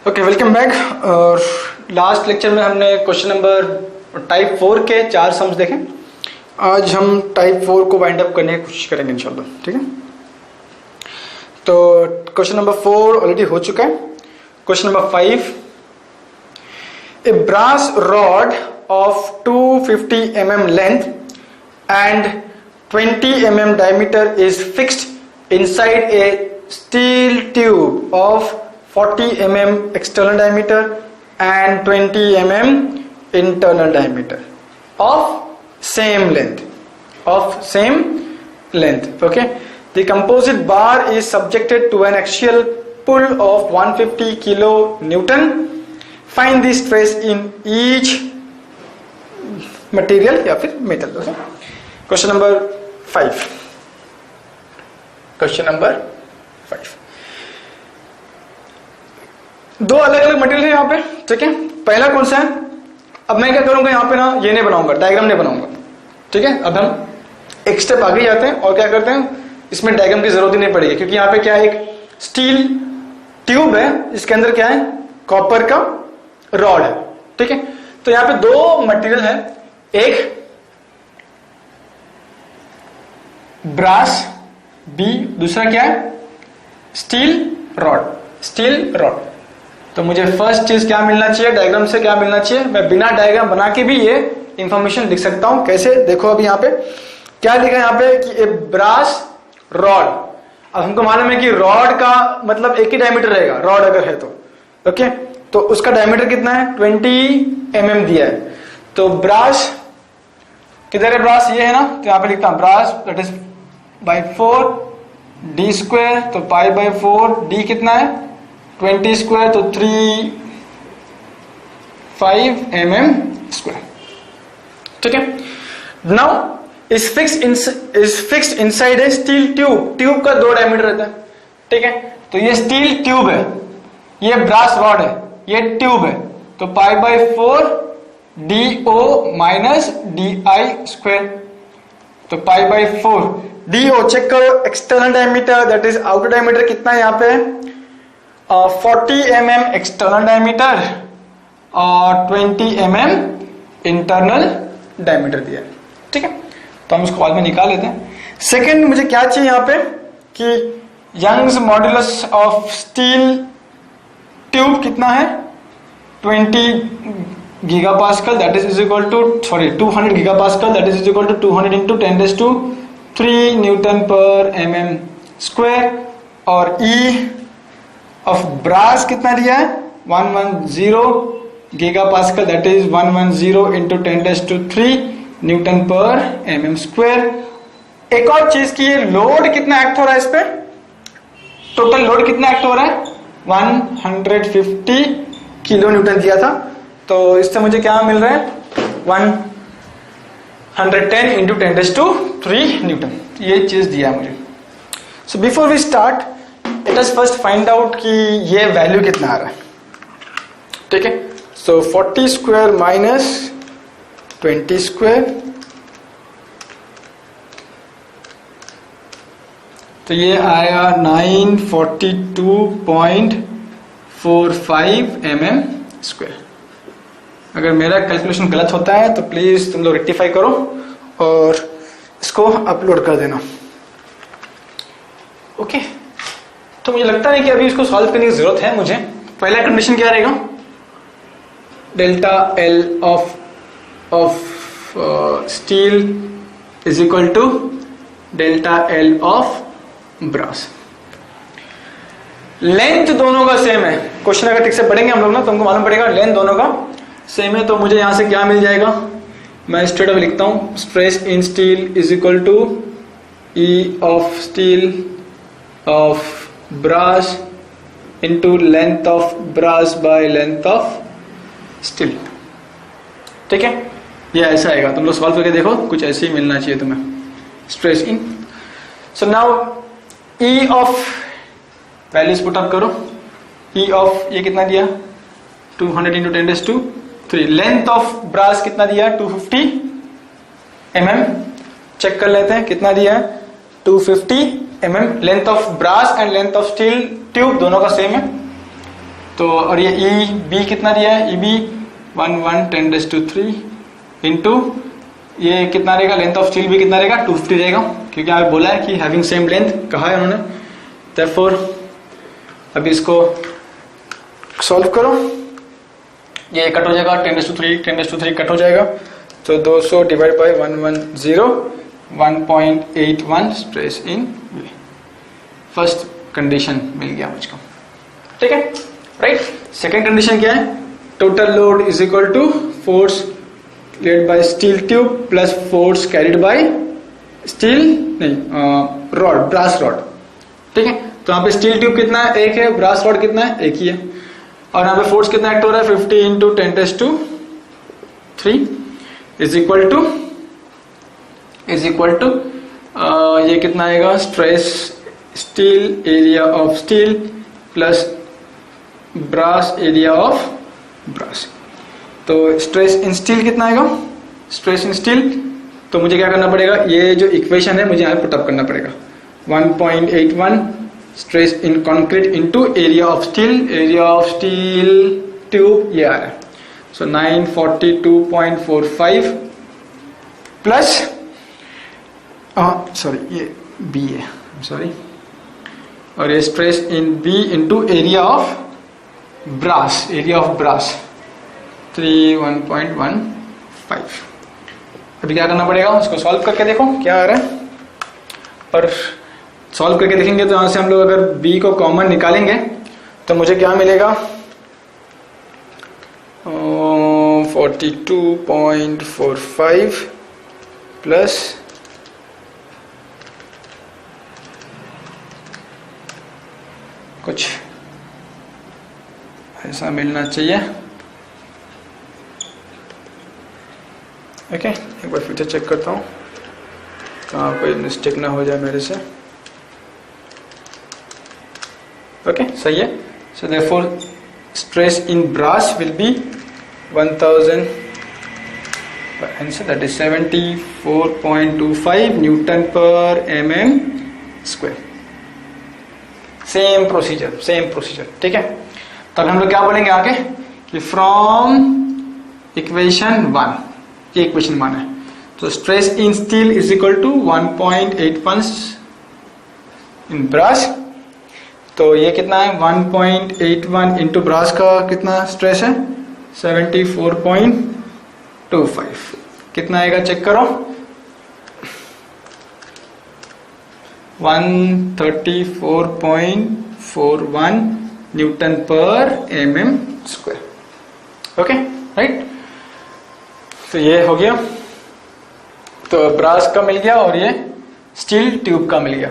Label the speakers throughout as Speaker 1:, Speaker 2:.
Speaker 1: Okay, welcome back. और last lecture में हमने क्वेश्चन नंबर टाइप 4 के 4 सम्स देखे। आज हम टाइप 4 को वाइंड अप करने की कोशिश करेंगे इंशाल्लाह, ठीक है। तो क्वेश्चन नंबर 4 ऑलरेडी हो चुका है। Question number 5, a brass rod of 250 mm length and 20 mm diameter is fixed inside a steel tube of 40 mm external diameter and 20 mm internal diameter of same length. Okay, the composite bar is subjected to an axial pull of 150 kN. Find the stress in each material या फिर metal. Question number 5। दो अलग अलग material है यहाँ पे, ठीक है। पहला कौन सा है? अब मैं क्या करूंगा यहाँ पे ना, ये नहीं बनाऊंगा, डायग्राम नहीं बनाऊंगा, ठीक है। अब हम एक स्टेप आगे जाते हैं और क्या करते हैं, इसमें डायग्राम की जरूरत ही नहीं पड़ेगी, क्योंकि यहाँ पे क्या है, एक स्टील ट्यूब है, इसके अंदर क्या है, कॉपर का रॉड है, ठीक है। तो यहाँ पे दो मटेरियल है, एक ब्रास बी, दूसरा क्या है, स्टील रॉड। तो मुझे फर्स्ट चीज क्या मिलना चाहिए, डायग्राम से क्या मिलना चाहिए। मैं बिना डायग्राम बना के भी ये इंफॉर्मेशन लिख सकता हूं। कैसे, देखो अभी यहाँ पे क्या लिखा है, यहाँ पे कि ए ब्रास रॉड। अब हमको मालूम है कि रॉड का मतलब एक ही डायमीटर रहेगा, रॉड अगर है तो, ओके। तो उसका डायमीटर कितना है, 20 mm दिया है। तो ब्रास किधर है, ब्रास ये है ना, तो यहाँ पे लिखता हूं brass that is by 4 d square, तो पाई बाई 4 d कितना है 20 स्क्वायर, तो 3.5 mm स्क्वायर, ठीक है। Now is fixed inside a steel tube का दो डायमीटर रहता है, ठीक है। तो ये स्टील ट्यूब है, ये ब्रास रॉड है, ये ट्यूब है, तो pi by 4 DO minus DI square, तो पाई बाई 4 DO चेक करो, external diameter that is outer diameter कितना है यहाँ पे 40 mm एक्सटर्नल डायमीटर और 20 mm इंटरनल डायमीटर दिया है, ठीक है। तो हम इसको बाद में निकाल लेते हैं। सेकंड मुझे क्या चाहिए यहाँ पे कि Young's modulus of steel tube कितना है 20 gigapascal, that is equal to 200 gigapascal, that is equal to 200 into 10⁻³ newton per mm square. और E ऑफ ब्रास कितना दिया है 110 gigapascal, that is 110 into 10⁻³ newton per mm square. एक और चीज की, ये लोड कितना एक्ट हो रहा है इस पे, टोटल लोड कितना एक्ट हो रहा है 150 किलो न्यूटन दिया था, तो इससे मुझे क्या मिल रहा है 110 इंटू 10⁻³ न्यूटन, ये चीज दिया मुझे। So before we start let us first find out कि ये वैल्यू कितना आ रहा है, ठीक है। सो 40 स्क्वायर माइनस 20 स्क्वायर, तो ये आया 942.45 mm स्क्वायर। अगर मेरा कैलकुलेशन गलत होता है तो प्लीज तुम लोग रेक्टिफाई करो और इसको अपलोड कर देना, ओके। तो मुझे लगता है कि अभी इसको सॉल्व करने की जरूरत है मुझे। पहला कंडीशन क्या रहेगा, delta L of steel is equal to delta L of brass. Length दोनों का सेम है, क्वेश्चन अगर ठीक से पढ़ेंगे हम लोग ना तो हमको मालूम पड़ेगा लेंथ दोनों का सेम है। तो मुझे यहां से क्या मिल जाएगा, मैं स्ट्रेट अवे लिखता हूं, stress in steel is equal to E of steel of brass into length of brass by length of steel, ठीक है। ये ऐसा आएगा, तुम लोग सॉल्व करके देखो, कुछ ऐसे ही मिलना चाहिए तुम्हें, stress in. So now E of values put up करो, E ऑफ ये कितना दिया 200 इंटू 10⁻³ लेंथ ऑफ ब्रास कितना दिया 250 mm, चेक कर लेते हैं कितना दिया है 250 mm। Length of brass and length of steel tube दोनों का सेम है, तो और ये ई बी कितना दिया है, ई बी 11×10⁻³ इंटू ये कितना रहेगा, लेंथ ऑफ स्टील भी कितना रहेगा 250 रहेगा, क्योंकि यहाँ पे बोला है कि हैविंग सेम लेंथ कहा है उन्होंने। देयरफॉर अभी इसको सॉल्व करो, ये कट हो जाएगा 10⁻³ कट हो जाएगा, तो 200 divide by 110 1.81 stress in B. First condition मिल गया मुझको, ठीक है राइट। सेकेंड कंडीशन क्या है, total load is equal to force led by steel tube plus force carried by steel नहीं रॉड, ब्रास रॉड, ठीक है। तो यहाँ पे स्टील ट्यूब कितना है, एक है, ब्रास रॉड कितना है, एक ही है, और यहाँ पे फोर्स कितना एक्ट हो रहा है 50 इंटू 10⁻³ इज इक्वल टू ये कितना आएगा, stress steel area of steel plus brass area of brass. तो स्ट्रेस इन स्टील कितना आएगा, स्ट्रेस इन स्टील, तो मुझे क्या करना पड़ेगा, ये जो इक्वेशन है मुझे यहाँ पुटअप करना पड़ेगा, 1.81 stress in concrete into area of steel tube ये आ रहा है, सो 942.45 प्लस सॉरी ये बी है, सॉरी, और ये stress in B into area of brass 31.15। अभी क्या करना पड़ेगा, उसको सॉल्व करके देखो क्या आ रहा है, पर सॉल्व करके देखेंगे तो यहां से हम लोग अगर b को कॉमन निकालेंगे तो मुझे क्या मिलेगा, 42.45 प्लस कुछ ऐसा मिलना चाहिए। ओके एक बार फिर से चेक करता हूँ कहाँ कोई मिस्टेक ना हो जाए मेरे से। ओके सही है। So therefore stress in brass will be 1000 answer that is 74.25 newton per mm square. Same procedure ठीक है। तो अब हम लोग क्या बोलेंगे आगे कि फ्रॉम इक्वेशन 1, ये इक्वेशन 1 है, तो stress in steel is equal to 1.81 in brass. तो ये कितना है 1.81 इंटू ब्रास का कितना स्ट्रेस है 74.25। कितना आएगा चेक करो 134.41 Newton per mm square. Okay right. तो ये हो गया, तो ब्रास का मिल गया और ये स्टील ट्यूब का मिल गया।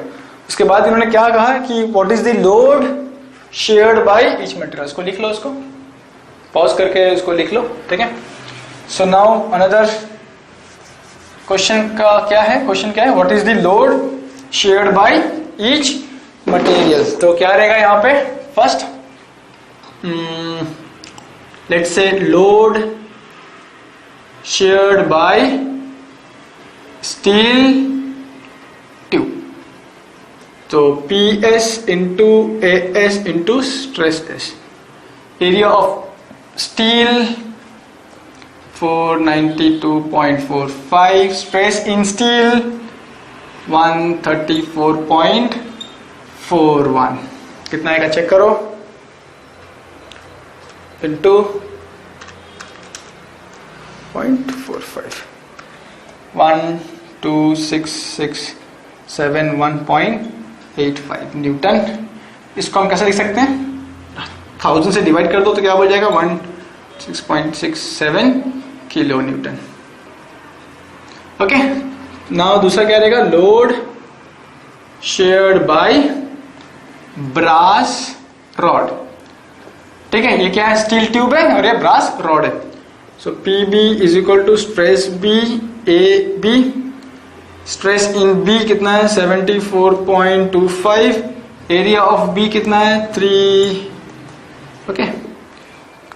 Speaker 1: उसके बाद इन्होंने क्या कहा कि what is the load shared by each material. इसको लिख लो, उसको पॉज करके उसको लिख लो, ठीक है। सो नाउ अनदर क्वेश्चन का क्या है, क्वेश्चन क्या है what is the load shared by each material. तो क्या रहेगा यहाँ पे first let's say load shared by steel tube, तो PS into AS into stress S। Area of steel 492.45, stress in steel 134.41। कितना आएगा चेक करो इंटू 0.45 12667 न्यूटन। इसको हम कैसे लिख सकते हैं, 1000 से डिवाइड कर दो तो क्या हो जाएगा 16.67 किलो न्यूटन। ओके नाउ दूसरा क्या रहेगा load shared by brass rod. ठीक है, ये क्या है स्टील ट्यूब है और ये ब्रास रॉड है। So PB is equal to stress B AB, stress in B कितना है 74.25, एरिया ऑफ B कितना है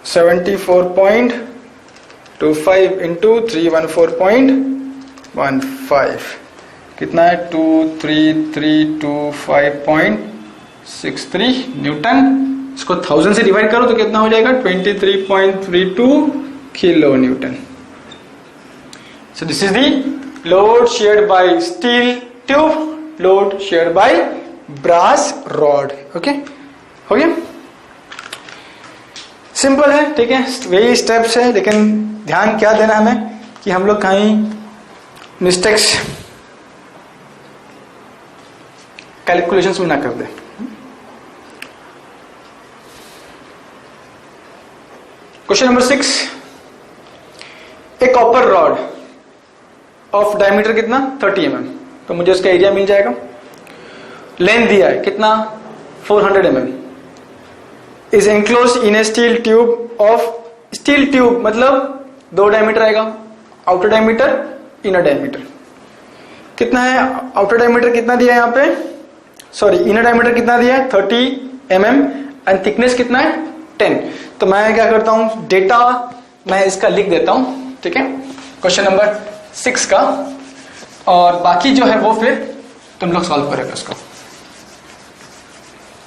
Speaker 1: 74.25 इंटू 314.15 कितना है 23325.63 न्यूटन इसको 1000 से डिवाइड करो तो कितना हो जाएगा 23.32 kilo Newton. So this is the load shared by steel tube, load shared by brass rod. Okay, हो गया, सिंपल है. ठीक है, वही स्टेप्स है, लेकिन ध्यान क्या देना हमें कि हम लोग कहीं मिस्टेक्स कैलकुलेशंस में ना कर दे. Question number 6. A copper rod of diameter कितना 30 mm, तो मुझे उसका एरिया मिल जाएगा. लेंथ दिया है कितना 400 mm, is enclose in A steel tube of, steel tube मतलब 2 डायमीटर आएगा, आउटर डायमीटर इनर डायमीटर. कितना है आउटर डायमीटर, कितना दिया है यहाँ पे, सॉरी इनर डायमीटर कितना दिया है 30 mm एंड थिकनेस कितना है 10. तो मैं क्या करता हूं, डेटा मैं इसका लिख देता हूं. ठीक है, क्वेश्चन नंबर 6 का, और बाकी जो है वो फिर तुम लोग सॉल्व करेगा, उसका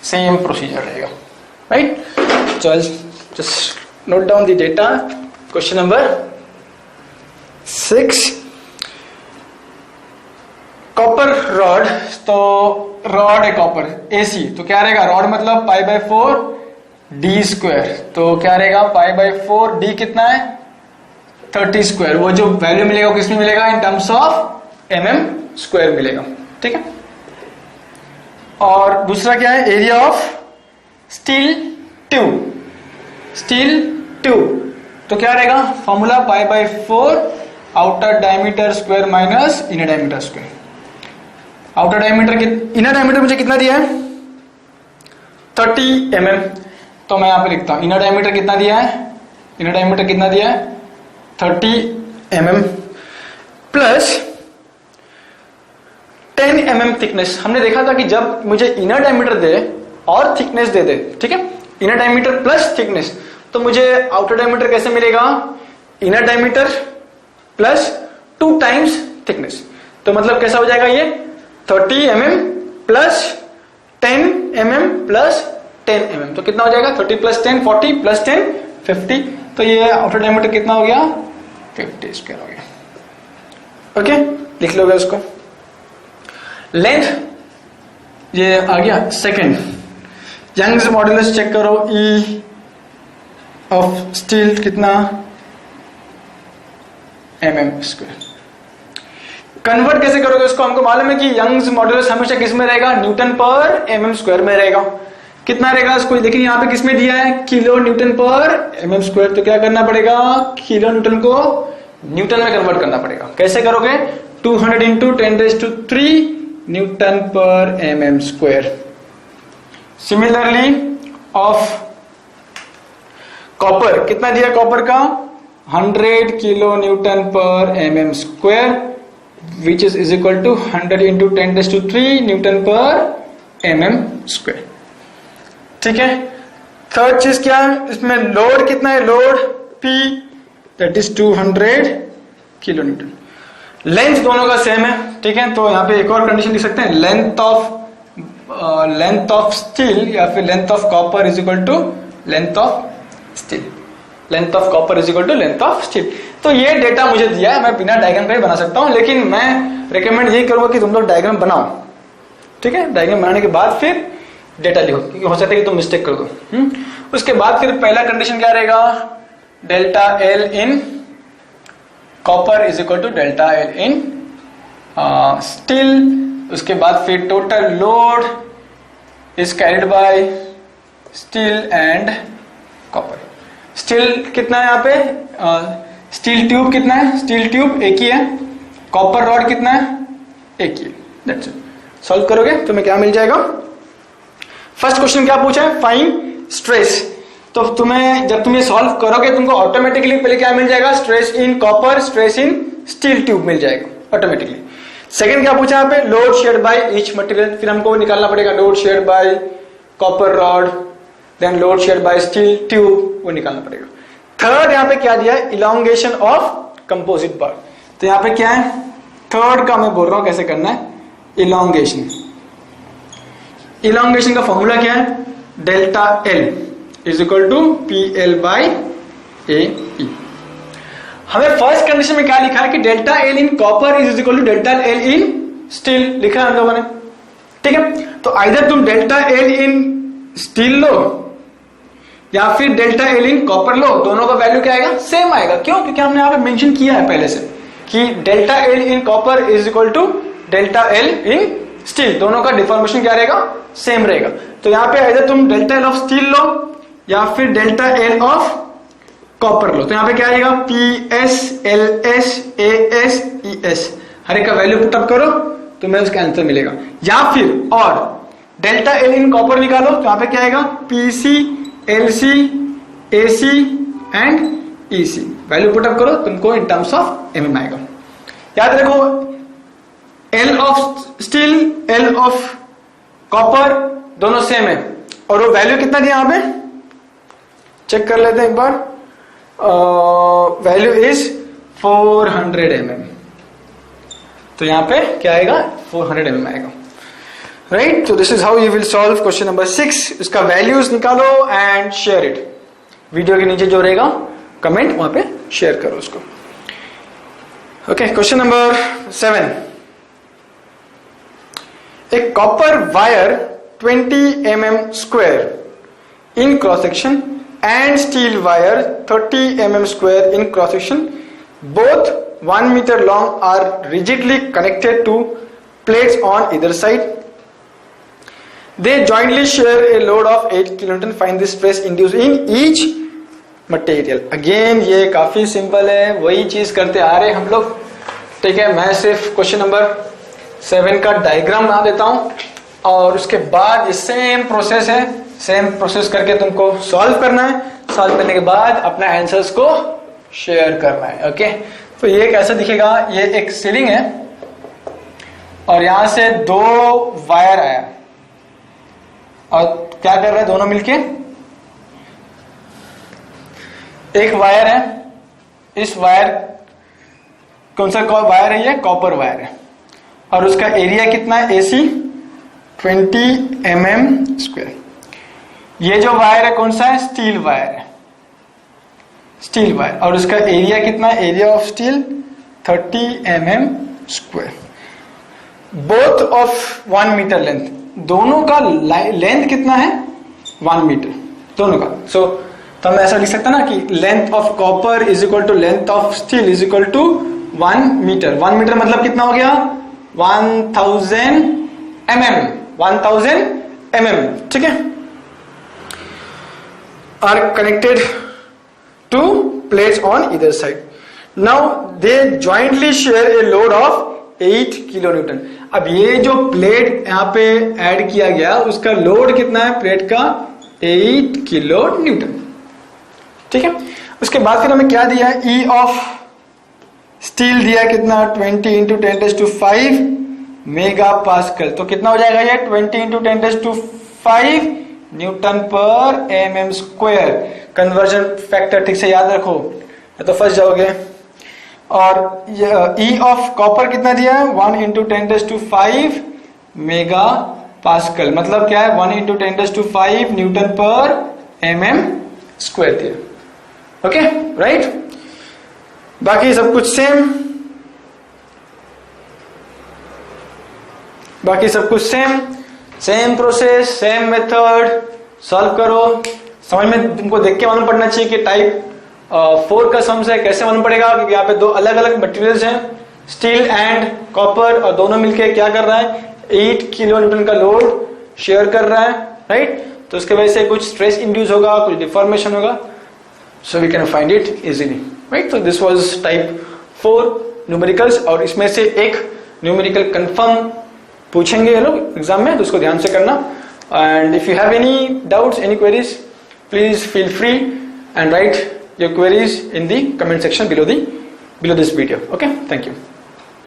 Speaker 1: सेम प्रोसीजर रहेगा. राइट, चल just note down the data. Question number 6, copper rod. तो रॉड है कॉपर एसी, तो क्या रहेगा, रॉड मतलब π/4 d², तो क्या रहेगा π/4 d कितना है 30². वो जो वैल्यू मिलेगा वो किसमें मिलेगा, इन टर्म्स ऑफ mm² मिलेगा. ठीक है, और दूसरा क्या है, area of steel tube. Steel tube तो क्या रहेगा, formula π/4 outer diameter square minus inner diameter square. Outer diameter, inner diameter मुझे कितना दिया है 30 mm, तो मैं यहां पे लिखता हूं इनर डायमीटर कितना दिया है, इनर डायमीटर कितना दिया है 30 mm प्लस 10 mm थिकनेस. हमने देखा था कि जब मुझे इनर डायमीटर दे और थिकनेस दे दे, ठीक है, इनर डायमीटर प्लस थिकनेस, तो मुझे आउटर डायमीटर कैसे मिलेगा, inner diameter plus 2 times thickness. तो मतलब कैसा हो जाएगा ये 30 mm plus 10 mm plus 10 mm, तो कितना हो जाएगा 30 प्लस 10 40 प्लस 10 50. तो ये आउटर डायमीटर कितना हो गया 50² हो गया. ओके, लिख लोगे उसको. लेंथ ये आ गया. सेकंड, यंग्स मॉड्यूलस चेक करो, ई ऑफ स्टील कितना mm². कन्वर्ट कैसे करोगे उसको, हमको मालूम है कि यंग्स मॉड्यूलस हमेशा किस में रहेगा, न्यूटन पर mm² में रहेगा. कितना रहेगा इसको, लेकिन यहाँ पे किसमें दिया है किलो न्यूटन पर mm², तो क्या करना पड़ेगा, किलो न्यूटन को न्यूटन में कन्वर्ट करना पड़ेगा. कैसे करोगे, 200 into 10³ newton per mm². Similarly of copper कितना दिया, कॉपर का 100 kilo newton per mm², which is equal to 100 into 10³ newton per mm². ठीक है, थर्ड चीज क्या है, इसमें लोड कितना है, load P that is 200 kilo Newton. Length दोनों का सेम है. ठीक है, तो यहां पे एक और कंडीशन लिख सकते हैं, लेंथ ऑफ स्टील या फिर length of copper is equal to length of steel. Length of copper is equal to length of steel. तो ये डेटा मुझे दिया है, मैं बिना डायग्राम का ही बना सकता हूं, लेकिन मैं रिकमेंड यही करूंगा कि तुम लोग डायग्राम बनाओ. ठीक है, डायग्राम बनाने के बाद फिर डेटा लिखो, क्योंकि हो सकता है कि तुम मिस्टेक कर दो. उसके बाद फिर पहला कंडीशन क्या रहेगा, delta L in copper is equal to delta L in steel. उसके बाद फिर total load is carried by steel and copper. Steel कितना है यहाँ पे, स्टील ट्यूब कितना है, स्टील ट्यूब एक ही है, कॉपर रॉड कितना है एक ही है. That's it. सॉल्व करोगे तो तुम्हें क्या मिल जाएगा. फर्स्ट क्वेश्चन क्या पूछा है, फाइंड स्ट्रेस. तो तुम्हें जब तुम ये सॉल्व करोगे तुमको ऑटोमेटिकली पहले क्या मिल जाएगा, stress in copper, stress in steel tube मिल जाएगा ऑटोमेटिकली. सेकंड क्या पूछा यहाँ पे, load shared by each material, फिर हमको निकालना पड़ेगा load shared by copper rod, then load shared by steel tube, वो निकालना पड़ेगा. थर्ड यहाँ पे क्या दिया है, इलोंगेशन ऑफ कंपोजिट बार. तो यहाँ पे क्या है, थर्ड का मैं बोल रहा हूं कैसे करना है, इलोंगेशन. इलोंगेशन का फॉर्मूला क्या है, delta L is equal to P L by A E. हमें फर्स्ट कंडीशन में क्या लिखा है कि delta L in copper is equal to delta L in steel लिखा है हम लोगों ने, ठीक है। तो आइदर तुम डेल्टा एल इन स्टील लो या फिर डेल्टा एल इन कॉपर लो, दोनों का वैल्यू क्या आएगा, सेम आएगा। क्यों? क्योंकि हमने यहाँ पे मेंशन किया है पहले से कि delta L in copper is equal to delta L in steel, दोनों का डिफॉर्मेशन क्या रहेगा, सेम रहेगा। तो यहाँ पे आइदर तुम डेल्टा एल ऑफ स्टील लो या फिर डेल्टा एल ऑफ कॉपर लो। तो यहाँ पे क्या आएगा, P S L S A S E S, हर एक का वैल्यू पुटअप करो तो मैं उसका आंसर मिलेगा। या फिर और डेल्टा एल इन कॉपर निकालो तो यहाँ पे क्या आएगा, P C L C A C and E C, value put up करो तुमको इन टर्म्स ऑफ एम आएगा। याद रखो L of steel L of copper दोनों सेम है और वो वैल्यू कितना दिया यहाँ पे चेक कर लेते हैं एक बार। वैल्यू इज 400 mm, तो यहाँ पे क्या आएगा 400 mm आएगा, राइट। तो this is how you will solve question number 6। इसका वैल्यूज निकालो एंड शेयर इट, वीडियो के नीचे जो रहेगा कमेंट वहां पे शेयर करो उसको। Okay, question number 7। A copper wire 20 mm square in cross section and steel wire 30 mm square in cross section, both 1 meter long, are rigidly connected to plates on either side. They jointly share a load of 8 kN. Find the stress induced in each material. Again ये काफी simple है, वही चीज करते आ रहे हम लोग, ठीक है। मैं सिर्फ क्वेश्चन नंबर 7 का डायग्राम बना देता हूं और उसके बाद ये सेम प्रोसेस है, सेम प्रोसेस करके तुमको सॉल्व करना है। सॉल्व करने के बाद अपना आंसर्स को शेयर करना है, ओके। तो ये कैसा दिखेगा, ये एक सीलिंग है और यहां से 2 वायर आया और क्या कर रहे हैं दोनों मिलके, एक वायर है, इस वायर कौन सा वायर है, ये कॉपर वायर है और उसका एरिया कितना है AC 20 mm स्क्वायर। ये जो वायर है कौन सा है, स्टील वायर है, स्टील वायर, और उसका एरिया कितना है, area of steel 30 mm square. Both of 1 metre length, दोनों का लेंथ कितना है 1 मीटर दोनों का। सो तो हम ऐसा लिख सकते हैं ना कि length of copper is equal to length of steel is equal to 1 metre. 1 metre मतलब कितना हो गया, 1000 mm, 1000 mm, ठीक है। Are connected to plates on either side. Now they jointly share a load of 8 kilo newton. अब ये जो plate यहाँ पे ऐड किया गया उसका लोड कितना है प्लेट का, 8 किलो न्यूटन, ठीक है। उसके बाद फिर हमें क्या दिया है, ई ऑफ स्टील दिया कितना, 20 इंटू 10⁵ मेगा पास्कल। तो कितना हो जाएगा ये 20 into 10⁵ Newton per mm square. Conversion factor ठीक से याद रखो या तो फंस जाओगे। और ई ऑफ कॉपर कितना दिया है, 1 इंटू 10⁵ मेगा पास्कल, मतलब क्या है 1 into 10⁵ Newton per mm square दिया, ओके, राइट। बाकी सब कुछ सेम, बाकी सब कुछ same, same process, same method, solve करो। समझ में तुमको देख के मालूम पड़ना चाहिए कि टाइप 4 का सम्स है, कैसे मालूम पड़ेगा, क्योंकि यहाँ पे 2 अलग अलग मटेरियल्स हैं, स्टील एंड कॉपर, और दोनों मिलके क्या कर रहा है, 8 किलो न्यूटन का लोड शेयर कर रहा है, राइट। तो उसके वजह से कुछ स्ट्रेस इंड्यूस होगा, कुछ डिफॉर्मेशन होगा, so we can find it easily, right. तो दिस वाज टाइप 4 न्यूमेरिकल्स, और इसमें से एक न्यूमेरिकल कंफर्म पूछेंगे ये लोग एग्जाम में, तो उसको ध्यान से करना। And if you have any doubts, any queries, please feel free and right your queries in the comment section below this video. Okay, thank you.